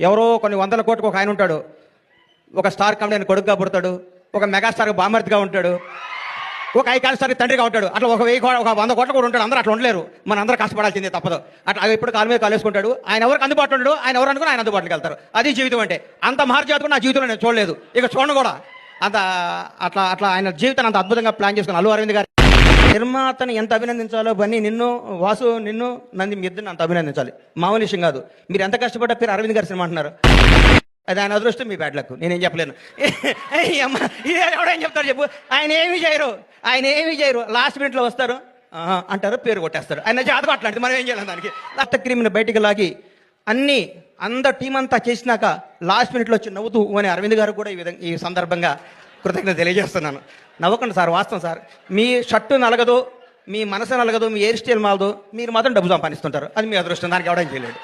ఎవరో కొన్ని వందల కోట్లకు ఒక ఆయన ఉంటాడు, ఒక స్టార్ కామెడీ కొడుకుగా పుడతాడు, ఒక మెగాస్టార్ బామర్తిగా ఉంటాడు, ఒక ఐకాన్ స్టార్ తండ్రిగా ఉంటాడు. అట్లా ఒక 100 కోట్ల కూడా ఉంటాడు. అందరూ అట్లా ఉండలేరు. మన అందరూ కష్టపడాల్సిందే తప్పదు. అట్లా ఎప్పుడు కాలు మీద కాలేసుకుంటాడు. ఆయన ఎవరికి అందుబాటులో ఉంటాడు, ఆయన ఎవరు అనుకుని ఆయన అందుబాటులోకి వెళ్తారు. అది జీవితం అంటే. అంత మహర్జాతకు నా జీవితంలో నేను చూడలేదు, ఇక చూడను కూడా. అంత అట్లా అట్లా ఆయన జీవితాన్ని అంత అద్భుతంగా ప్లాన్ చేసుకుని అల్లు అరవింద్ గారు నిర్మాతని ఎంత అభినందించాలో బన్నీ నిన్ను, వాసు నిన్ను, నంది మీ ఇద్దరిని అంత అభినందించాలి. మామూలు విషయం కాదు. మీరు ఎంత కష్టపడ్డా పేరు అరవింద్ గారి సినిమా అంటున్నారు. అది ఆయన అదృష్టం, మీ బ్యాడ్ లక్. నేనేం చెప్పలేను. అమ్మ ఇదే ఎవడేం చెప్తారు చెప్పు. ఆయన ఏమీ చేయరు. లాస్ట్ మినిట్లో వస్తారు అంటారు, పేరు కొట్టేస్తారు. ఆయన జాతకం అట్లాంటిది, మనం ఏం చేయలేం దానికి. రక్త క్రీమిని బయటికి లాగి అందరు టీం అంతా చేసినాక లాస్ట్ మినిట్లో వచ్చి నవ్వుతూ అని అరవింద్ గారు కూడా ఈ సందర్భంగా కృతజ్ఞత తెలియజేస్తున్నాను. నవ్వకండి సార్, వాస్తవం సార్. మీ షర్టు నలగదు, మీ మనసు నలగదు, మీ హెయిర్ స్టైల్ మాలదు, మీరు మాత్రం డబ్బు సంపాదిస్తుంటారు. అది మీ అదృష్టం, దానికి ఎవడేం చేయలేడు.